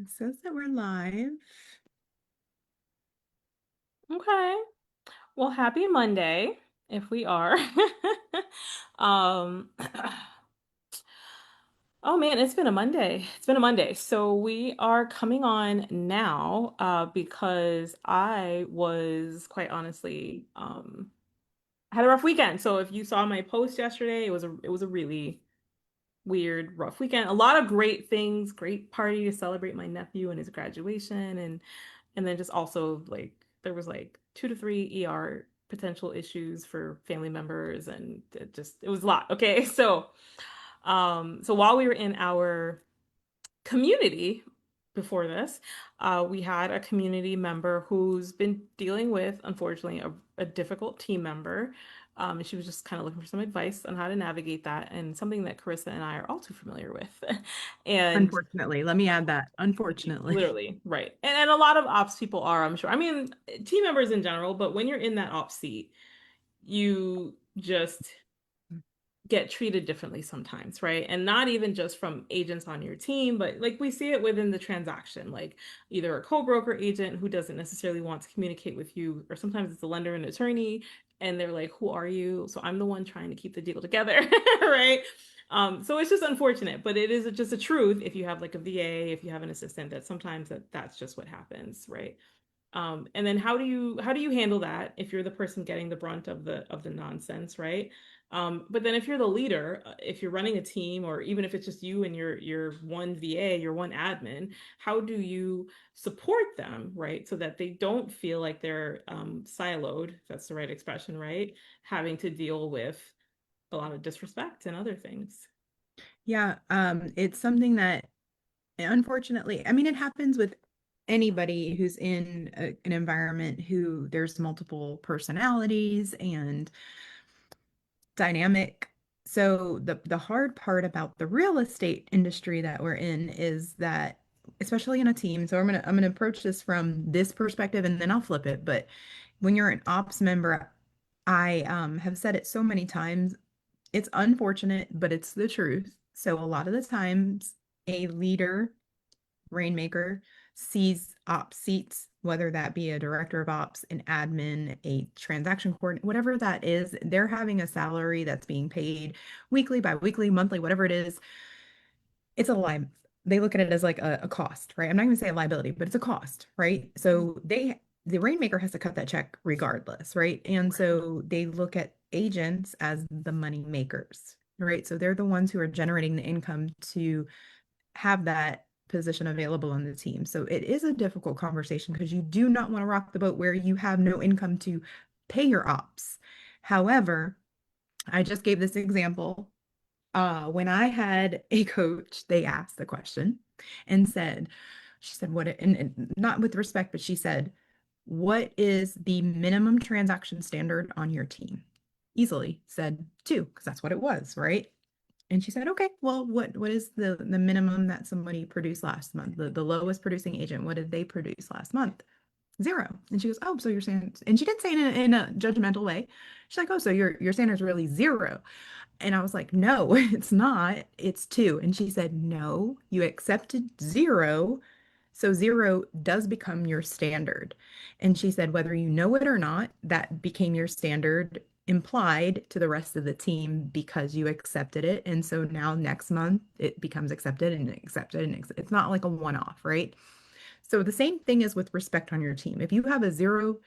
It says that we're live. Okay. Well, happy Monday if we are. Um, oh man, it's been a Monday. It's been a Monday. So we are coming on now because I was quite honestly I had a rough weekend. So if you saw my post yesterday, it was a really weird, rough weekend. A lot of great things, great party to celebrate my nephew and his graduation and then just also like there was like 2 to 3 ER potential issues for family members and it was a lot. Okay. So while we were in our community before this, we had a community member who's been dealing with, unfortunately, a difficult team member. And she was just kind of looking for some advice on how to navigate that, and something that Carissa and I are all too familiar with. And Unfortunately, let me add that. Unfortunately. literally, right. And a lot of ops people are, I'm sure. I mean, team members in general, but when you're in that ops seat, you just get treated differently sometimes, right? And not even just from agents on your team, but like we see it within the transaction, like either a co-broker agent who doesn't necessarily want to communicate with you, or sometimes it's a lender and attorney, and they're like, "Who are you?" So I'm the one trying to keep the deal together, right? So it's just unfortunate, but it is just a truth if you have like a VA, if you have an assistant, that sometimes that's just what happens, right? And then how do you handle that if you're the person getting the brunt of the nonsense, right? But then if you're the leader, if you're running a team, or even if it's just you and your one VA, your one admin, how do you support them, right? So that they don't feel like they're siloed, if that's the right expression, right? Having to deal with a lot of disrespect and other things. Yeah, it's something that unfortunately, I mean, it happens with anybody who's in an environment who there's multiple personalities and dynamic. So the hard part about the real estate industry that we're in is that, especially in a team, so I'm gonna approach this from this perspective and then I'll flip it. But when you're an ops member, I have said it so many times. It's unfortunate, but it's the truth. So a lot of the times, a leader, rainmaker, sees ops seats, whether that be a director of ops, an admin, a transaction coordinator, whatever that is, they're having a salary that's being paid weekly, bi-weekly, monthly, whatever it is. It's a lie. They look at it as like a cost, right? I'm not going to say a liability, but it's a cost, right? So the rainmaker has to cut that check regardless, right? And so they look at agents as the money makers, right? So they're the ones who are generating the income to have that position available on the team. So it is a difficult conversation because you do not want to rock the boat where you have no income to pay your ops. However, I just gave this example. When I had a coach, they asked the question and said, she said, what, and not with respect, but she said, what is the minimum transaction standard on your team? Easily said two, because that's what it was, right? And she said, okay, well, what is the minimum that somebody produced last month? The lowest producing agent, what did they produce last month? Zero. And she goes, oh, so you're saying, and she didn't say it in a judgmental way. She's like, oh, so your standard's really zero. And I was like, no, it's not. It's two. And she said, no, you accepted zero. So zero does become your standard. And she said, whether you know it or not, that became your standard implied to the rest of the team because you accepted it. And so now next month it becomes accepted and accepted. And it's not like a one-off, right? So the same thing is with respect on your team. If you have a zero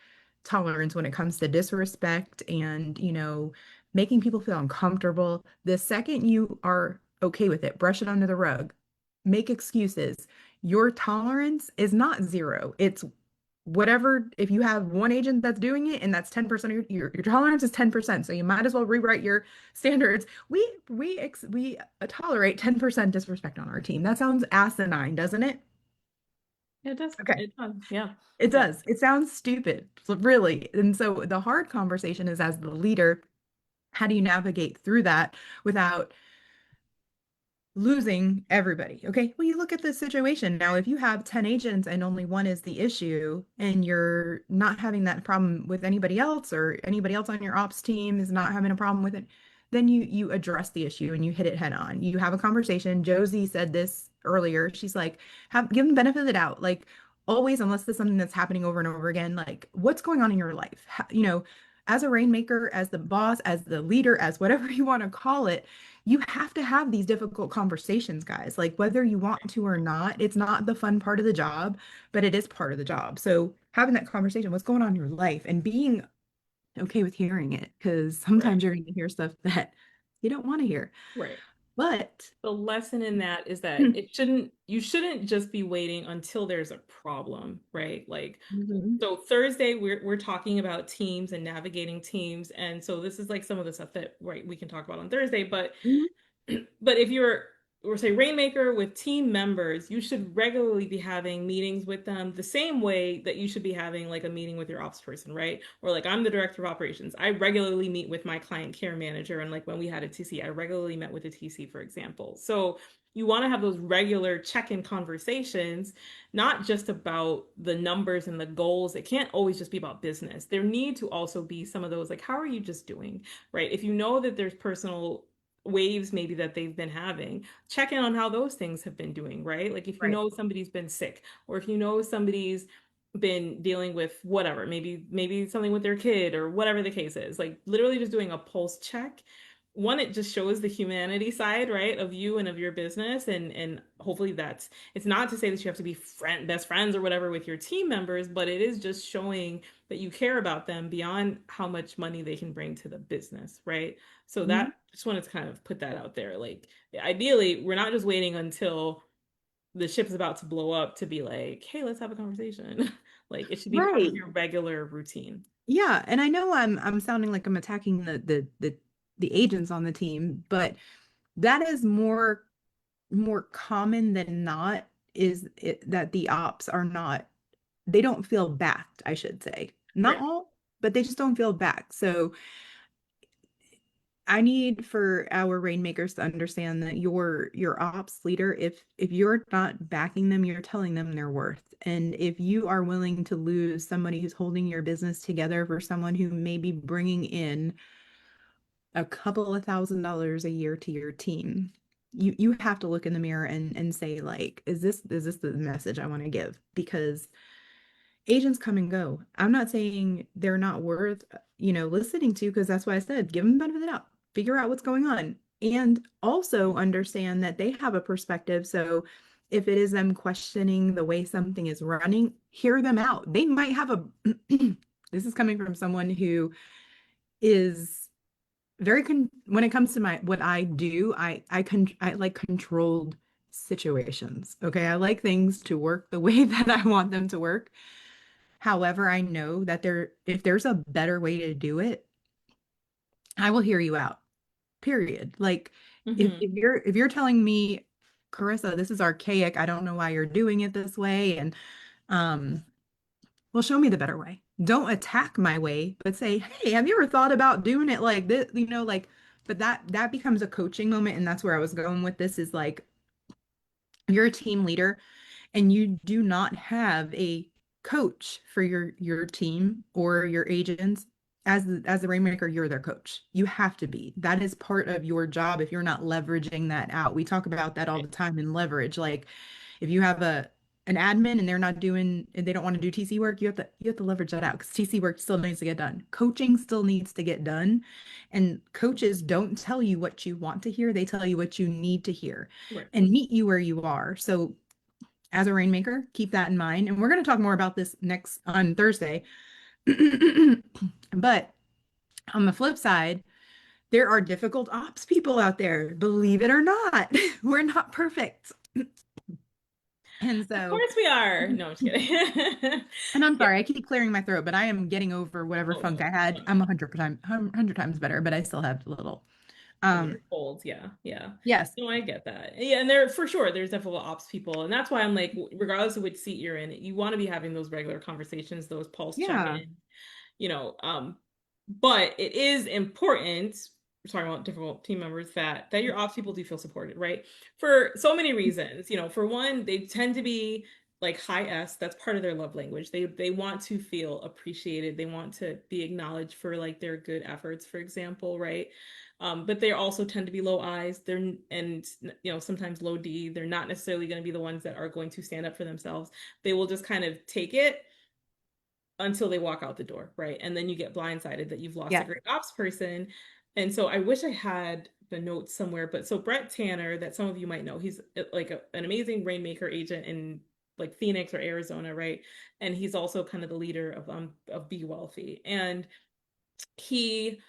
tolerance when it comes to disrespect and, making people feel uncomfortable, the second you are okay with it, brush it under the rug, make excuses. Your tolerance is not zero. It's whatever, if you have one agent that's doing it and that's 10% of your tolerance is 10%. So you might as well rewrite your standards. We tolerate 10% disrespect on our team. That sounds asinine, doesn't it? It does. Okay. It does. Yeah. It Yeah. does. It sounds stupid, really. And so the hard conversation is as the leader, how do you navigate through that without losing everybody? Okay. Well, you look at the situation now, if you have 10 agents and only one is the issue, and you're not having that problem with anybody else, or anybody else on your ops team is not having a problem with it, then you address the issue and you hit it head on. You have a conversation. Josie said this earlier, she's like, have give them the benefit of the doubt. Like always, unless there's something that's happening over and over again, like what's going on in your life? You know, as a rainmaker, as the boss, as the leader, as whatever you want to call it, you have to have these difficult conversations, guys. Like whether you want to or not, it's not the fun part of the job, but it is part of the job. So having that conversation, what's going on in your life, and being okay with hearing it, because Right. sometimes you're going to hear stuff that you don't want to hear. Right. But The lesson in that is that you shouldn't just be waiting until there's a problem, right? Like, Mhm. so Thursday we're talking about teams and navigating teams, and so this is like some of the stuff that, right, we can talk about on Thursday. But Mhm. but if you're, or say, rainmaker with team members, you should regularly be having meetings with them the same way that you should be having like a meeting with your ops person, right? Or like, I'm the director of operations, I regularly meet with my client care manager, and like when we had a TC, I regularly met with a TC, for example. So you want to have those regular check-in conversations, not just about the numbers and the goals. It can't always just be about business. There need to also be some of those, like, how are you just doing, right? If you know that there's personal waves maybe that they've been having, check in on how those things have been doing, right? Like if you Right. know somebody's been sick, or if you know somebody's been dealing with whatever, maybe something with their kid or whatever the case is, like literally just doing a pulse check. One, it just shows the humanity side, right, of you and of your business, and hopefully that's, it's not to say that you have to be best friends or whatever with your team members, but it is just showing that you care about them beyond how much money they can bring to the business, right? So Mhm. that, just wanted to kind of put that out there. Like, ideally, we're not just waiting until the ship is about to blow up to be like, hey, let's have a conversation. Like, it should be part of Right. your regular routine. Yeah, and I know I'm sounding like I'm attacking the agents on the team, but that is more common than not, is it, that the ops are not, they don't feel backed, I should say. Not Right. all, but they just don't feel backed. So I need for our rainmakers to understand that your ops leader, if you're not backing them, you're telling them their worth. And if you are willing to lose somebody who's holding your business together for someone who may be bringing in a couple of $1,000s a year to your team, you have to look in the mirror and say, like, is this the message I want to give? Because agents come and go. I'm not saying they're not worth, listening to, because that's why I said give them the benefit of the doubt, figure out what's going on, and also understand that they have a perspective. So if it is them questioning the way something is running, hear them out. They might have a, this is coming from someone who is when it comes to my what I do, I like controlled situations. Okay. I like things to work the way that I want them to work. However, I know that if there's a better way to do it, I will hear you out. Period. Like Mm-hmm. if you're telling me, Carissa, this is archaic, I don't know why you're doing it this way, and um, well, show me the better way. Don't attack my way, but say, hey, have you ever thought about doing it like this? Like, but that becomes a coaching moment, and that's where I was going with this, is like, you're a team leader and you do not have a coach for your team or your agents, as the rainmaker, you're their coach. You have to be. That is part of your job. If you're not leveraging that out, we talk about that all the time in leverage. Like if you have an admin and they don't want to do TC work, you have to leverage that out, because TC work still needs to get done. Coaching still needs to get done. And coaches don't tell you what you want to hear, they tell you what you need to hear Right. and meet you where you are. So as a rainmaker, keep that in mind. And we're going to talk more about this next on Thursday. But on the flip side, there are difficult ops people out there, believe it or not. We're not perfect. And Of so, course we are. No, I'm just kidding. and I'm Yeah. sorry, I keep clearing my throat, but I am getting over whatever Oh funk no, I it's had. I'm fine. 100 times better, but I still have a little. A little Um, cold, yeah, yeah. yes. No, I get that. Yeah, and there, for sure, there's definitely ops people, and that's why I'm like, regardless of which seat you're in, you want to be having those regular conversations, those pulse Yeah. check-in, you know. But it is important, we're talking about different team members, that your ops people do feel supported, right? For so many reasons. You know, for one, they tend to be like high S, that's part of their love language. They want to feel appreciated. They want to be acknowledged for like their good efforts, for example, right? But they also tend to be low I's. And sometimes low D. They're not necessarily going to be the ones that are going to stand up for themselves. They will just kind of take it until they walk out the door, right? And then you get blindsided that you've lost a Yeah. great ops person. And so I wish I had the notes somewhere, but so Brett Tanner, that some of you might know, he's like an amazing rainmaker agent in like Phoenix or Arizona, right? And he's also kind of the leader of Be Wealthy. And he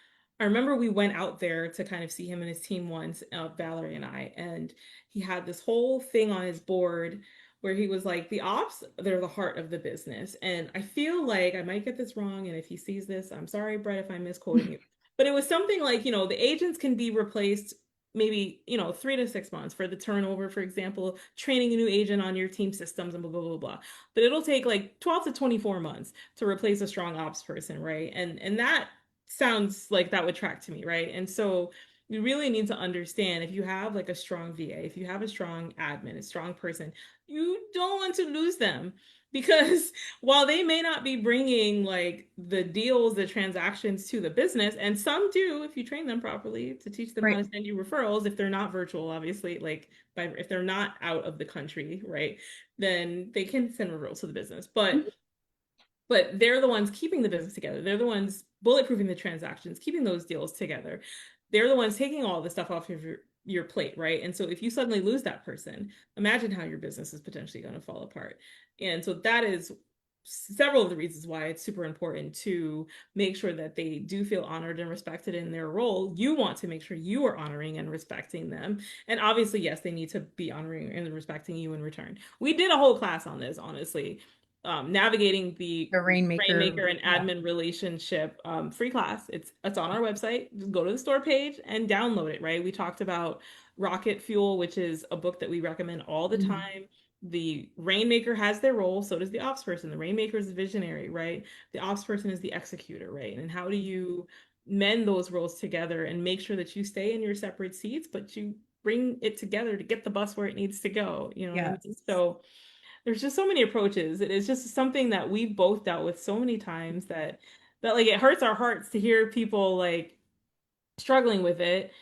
I remember we went out there to kind of see him and his team once, Valerie and I, and he had this whole thing on his board where he was like, the ops, they're the heart of the business. And I feel like I might get this wrong. And if he sees this, I'm sorry, Brett, if I'm misquoting you. But it was something like, the agents can be replaced maybe, 3 to 6 months for the turnover, for example, training a new agent on your team systems and blah, blah, blah, blah. But it'll take like 12 to 24 months to replace a strong ops person, right? And that sounds like that would track to me, right? And so you really need to understand, if you have like a strong VA, if you have a strong admin, a strong person, you don't want to lose them, because while they may not be bringing like the deals, the transactions to the business, and some do if you train them properly to teach them how Right. to send you referrals, if they're not virtual, obviously, like if they're not out of the country, right, then they can send referrals to the business. But they're the ones keeping the business together. They're the ones bulletproofing the transactions, keeping those deals together. They're the ones taking all the stuff off of your plate, right? And so if you suddenly lose that person, imagine how your business is potentially going to fall apart. And so that is several of the reasons why it's super important to make sure that they do feel honored and respected in their role. You want to make sure you are honoring and respecting them. And obviously, yes, they need to be honoring and respecting you in return. We did a whole class on this, honestly, navigating the The Rainmaker. rainmaker and Yeah. admin relationship, free class. It's on our website. Just go to the store page and download it, right? We talked about Rocket Fuel, which is a book that we recommend all the Mhm. time. The rainmaker has their role, so does the ops person. The rainmaker is the visionary, right? The ops person is the executor, right? And how do you mend those roles together and make sure that you stay in your separate seats, but you bring it together to get the bus where it needs to go? You know what I Yeah. mean? So there's just so many approaches. It is just something that we've both dealt with so many times that like it hurts our hearts to hear people like struggling with it.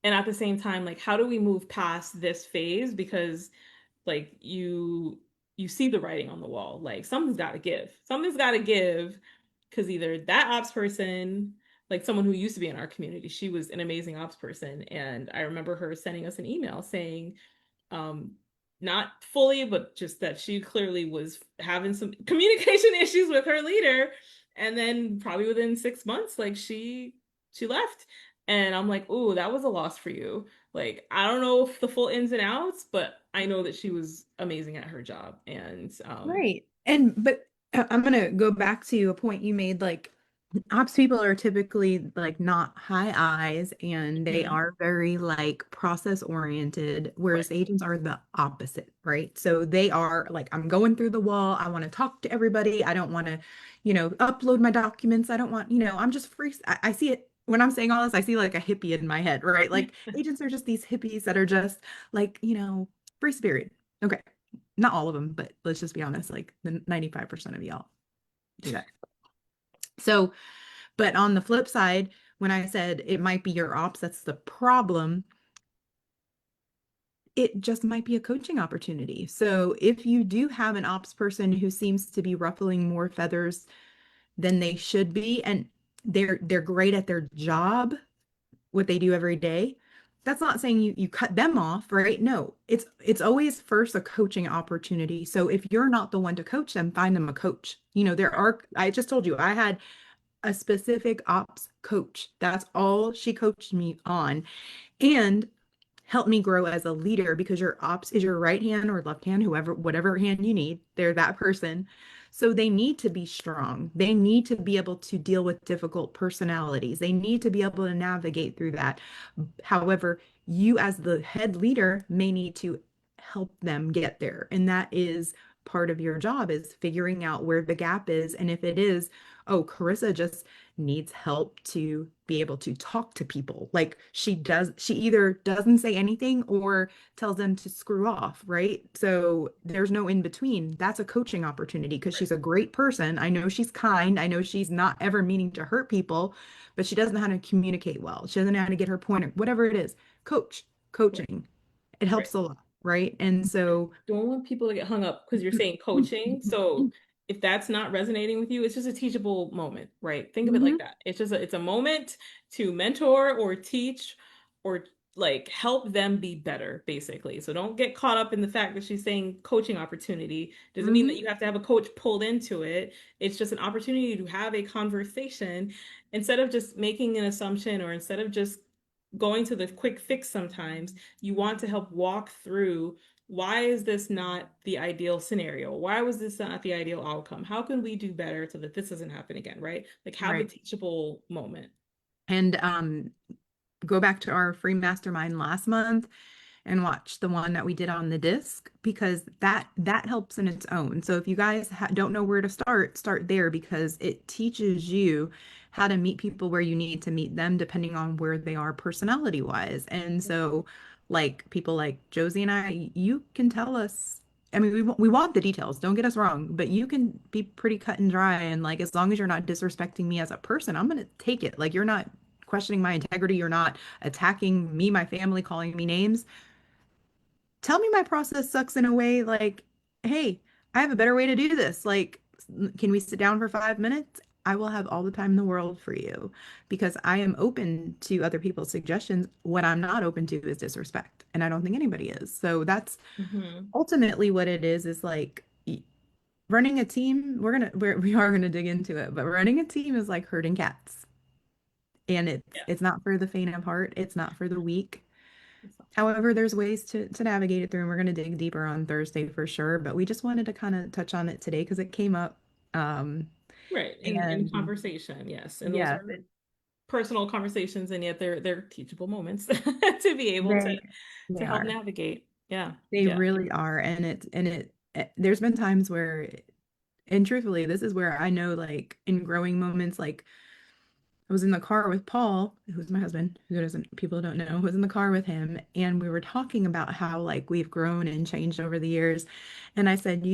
And at the same time, like, how do we move past this phase? Because like you see the writing on the wall. Like something's got to give. Something's got to give, because either that ops person, like someone who used to be in our community, she was an amazing ops person, and I remember her sending us an email saying, um not fully, but just that she clearly was having some communication issues with her leader, and then probably within 6 months, like she left. And I'm like, oh, that was a loss for you. Like, I don't know if the full ins and outs, but I know that she was amazing at her job. And Right. And but I'm gonna go back to a point you made, like ops people are typically like not high eyes and they mhm, are very like process oriented, right. whereas agents are the opposite, right? So they are like, I'm going through the wall. I want to talk to everybody. I don't want to, upload my documents. I don't want, I'm just free. I see it when I'm saying all this, I see like a hippie in my head, right? Like agents are just these hippies that are just like, free spirit. Okay. Not all of them, but let's just be honest, like the 95% of y'all do that. So, but on the flip side, when I said it might be your ops, that's the problem, it just might be a coaching opportunity. So if you do have an ops person who seems to be ruffling more feathers than they should be, and they're great at their job, what they do every day, that's not saying you cut them off, right? No, it's always first a coaching opportunity. So if you're not the one to coach them, find them a coach. I just told you I had a specific ops coach. That's all she coached me on and helped me grow as a leader, because your ops is your right hand or left hand, whoever, whatever hand you need, they're that person. So they need to be strong. They need to be able to deal with difficult personalities. They need to be able to navigate through that. However, you as the head leader may need to help them get there. And that is part of your job, is figuring out where the gap is. And if it is, oh, Carissa just needs help to be able to talk to people. Like she either doesn't say anything or tells them to screw off, right? So there's no in between. That's a coaching opportunity because Right. she's a great person. I know she's kind. I know she's not ever meaning to hurt people, but she doesn't know how to communicate well. She doesn't know how to get her point, or whatever it is. Right. Coaching. It Right. helps a lot, right? And so Don't want people to get hung up because you're saying coaching. So if that's not resonating with you, it's just a teachable moment, right? Think of it like Mhm. that. It's a moment to mentor or teach or like help them be better, basically. So don't get caught up in the fact that she's saying coaching opportunity. Doesn't mean that Mhm. you have to have a coach pulled into it. It's just an opportunity to have a conversation instead of just making an assumption or instead of just going to the quick fix sometimes. You want to help walk through why is this not the ideal scenario? Why was this not the ideal outcome? How can we do better so that this doesn't happen again, right? Like have a Right. teachable moment. And go back to our free mastermind last month and watch the one that we did on the disc because that helps in its own. So if you guys don't know where to start, start there because it teaches you how to meet people where you need to meet them depending on where they are personality wise. And so like people like Josie and I, you can tell us. I mean, we want the details, don't get us wrong, but you can be pretty cut and dry. And like, as long as you're not disrespecting me as a person, I'm going to take it. Like, you're not questioning my integrity. You're not attacking me, my family, calling me names. Tell me my process sucks in a way like, hey, I have a better way to do this. Like, can we sit down for 5 minutes? I will have all the time in the world for you because I am open to other people's suggestions. What I'm not open to is disrespect, and I don't think anybody is. So that's Mm-hmm. ultimately what it is like running a team. We are gonna dig into it, but running a team is like herding cats, and Yeah. it's not for the faint of heart. It's not for the weak. That's all. However, there's ways to navigate it through, and we're going to dig deeper on Thursday for sure. But we just wanted to kind of touch on it today because it came up. Um, Right. In and conversation, yes. And those yes, are personal conversations, and yet they're teachable moments to be able they to they help are. navigate. Yeah. They Yeah. really are. There's been times where, and truthfully, this is where I know, like in growing moments, like I was in the car with Paul, who's my husband, who doesn't, people don't know, was in the car with him, and we were talking about how like we've grown and changed over the years. And I said,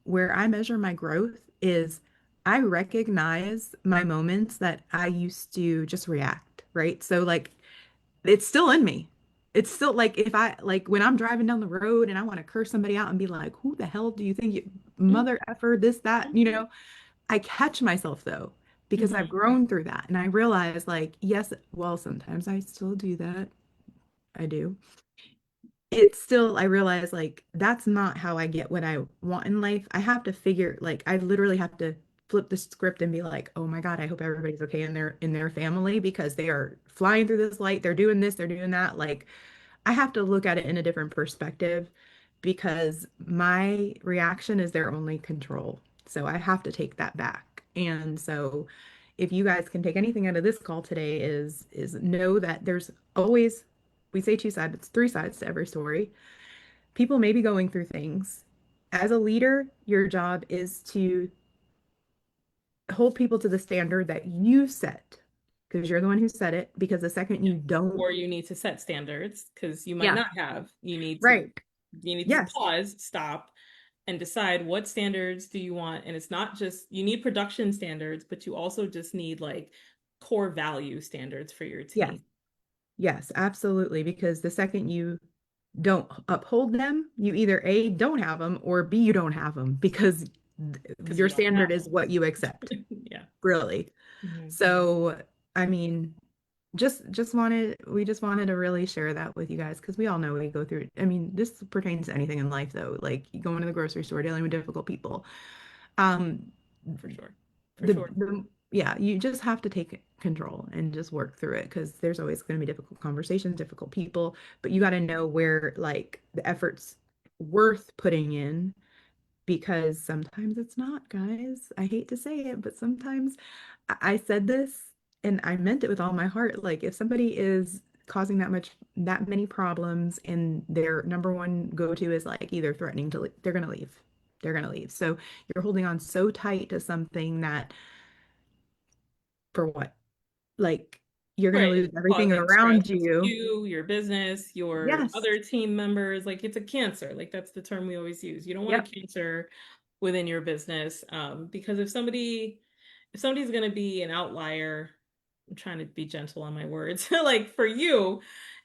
where I measure my growth is I recognize my moments that I used to just react, right? So like it's still in me. It's still like if I like when I'm driving down the road and I want to curse somebody out and be like, who the hell do you think you mother effer this, that, I catch myself though, because I've Mm-hmm. grown through that. And I realize, like, yes, well, sometimes I still do that. I do. It's still, I realize, like, that's not how I get what I want in life. I have to figure, like, I literally have to flip the script and be like, oh my God, I hope everybody's okay in their family because they are flying through this light. They're doing this, they're doing that. Like, I have to look at it in a different perspective because my reaction is their only control. So I have to take that back. And so if you guys can take anything out of this call today is know that there's always, we say two sides, it's three sides to every story. People may be going through things. As a leader, your job is to hold people to the standard that you set because you're the one who set it. Because the second Yeah. you don't, Or you need to set standards because you might yeah, not have. right. You need to Yes. pause, stop, and decide what standards do you want. And it's not just you need production standards, but you also just need like core value standards for your Yes. team Yes, absolutely. Because the second you don't uphold them, you either A, don't have them, or B, you don't have them because because your you don't standard have is what you accept, them. Yeah. really. Mhm. So, I mean, we just wanted to really share that with you guys because we all know we go through. I mean, this pertains to anything in life, though. Like you going to the grocery store, dealing with difficult people. Um, For sure. For the, sure. the yeah, you just have to take control and just work through it because there's always going to be difficult conversations, difficult people, but you got to know where like the effort's worth putting in because sometimes it's not, guys. I hate to say it, but sometimes I said this and I meant it with all my heart. Like if somebody is causing that many problems and their number one go-to is like either threatening to leave, they're gonna leave. They're gonna leave. So you're holding on so tight to something that For what? Like, you're going to Right. lose It's everything causing stress around you. to you, your business, your Yes. other team members. Like it's a cancer. Like that's the term we always use. You don't want a Yep. cancer within your business. Because if somebody's gonna be an outlier, I'm trying to be gentle on my words, like for you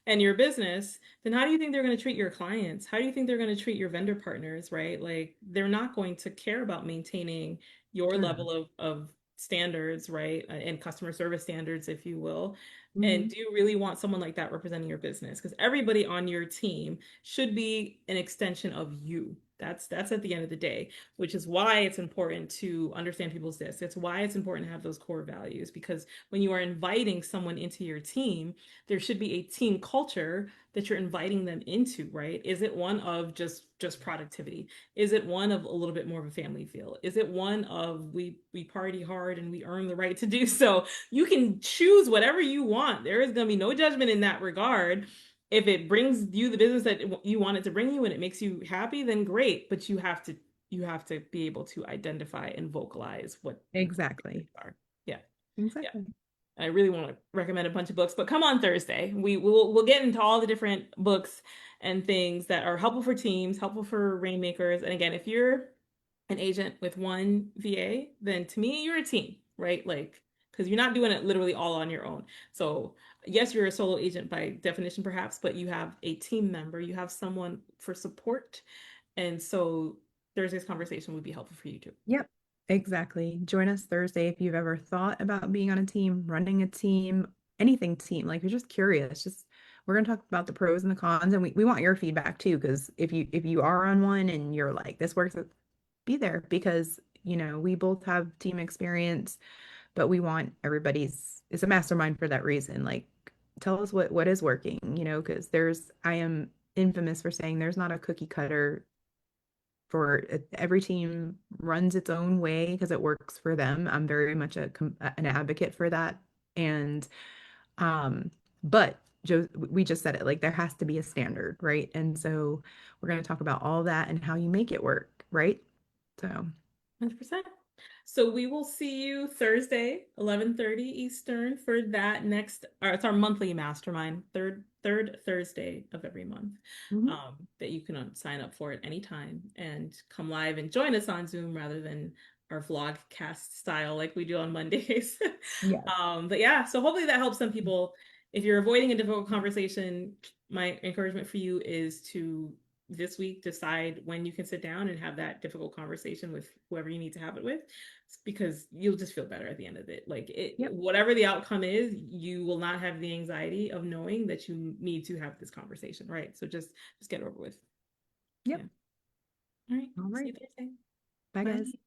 and your business, then how do you think they're going to treat your clients? How do you think they're going to treat your vendor partners, right? Like they're not going to care about maintaining your Sure not. level of standards, right? And customer service standards, if you will. And Hmm. do you really want someone like that representing your business? Because everybody on your team should be an extension of you. That's at the end of the day, which is why it's important to understand people's this. It's why it's important to have those core values because when you are inviting someone into your team, there should be a team culture that you're inviting them into, right? Is it one of just productivity? Is it one of a little bit more of a family feel? Is it one of we party hard and we earn the right to do so? You can choose whatever you want. There is going to be no judgment in that regard. If it brings you the business that you want it to bring you and it makes you happy, then great. But you have to be able to identify and vocalize what your Exactly. are. Yeah. Yeah. Exactly. I really want to recommend a bunch of books, but come on Thursday. We'll get into all the different books and things that are helpful for teams, helpful for rainmakers. And again, if you're an agent with one VA, then to me you're a team, right? Like because you're not doing it literally all on your own. So yes, you're a solo agent by definition, perhaps, but you have a team member, you have someone for support, and so Thursday's conversation would be helpful for you too. Yep, exactly. Join us Thursday if you've ever thought about being on a team, running a team, anything team. Like you're just curious. Just we're gonna talk about the pros and the cons, and we want your feedback too, because if you are on one and you're like, this works, be there because we both have team experience, but we want everybody's it's a mastermind for that reason. Like tell us what is working, because I am infamous for saying there's not a cookie cutter for every team runs its own way because it works for them. I'm very much an advocate for that. And but Joe, we just said it, like there has to be a standard, right? And so we're going to talk about all that and how you make it work, right? So, 100%. So we will see you Thursday, 11:30 Eastern for that next, or it's our monthly mastermind, third Thursday of every month. mhm. That you can sign up for at any time and come live and join us on Zoom rather than our vlog cast style like we do on Mondays. Yeah. But yeah, so hopefully that helps some people. If you're avoiding a difficult conversation, my encouragement for you is to this week decide when you can sit down and have that difficult conversation with whoever you need to have it with because you'll just feel better at the end of it like it Yep. whatever the outcome is you will not have the anxiety of knowing that you need to have this conversation, right? So just get it over with. Yep. Yeah. All right, All see right. you Thursday. Bye, guys. Bye.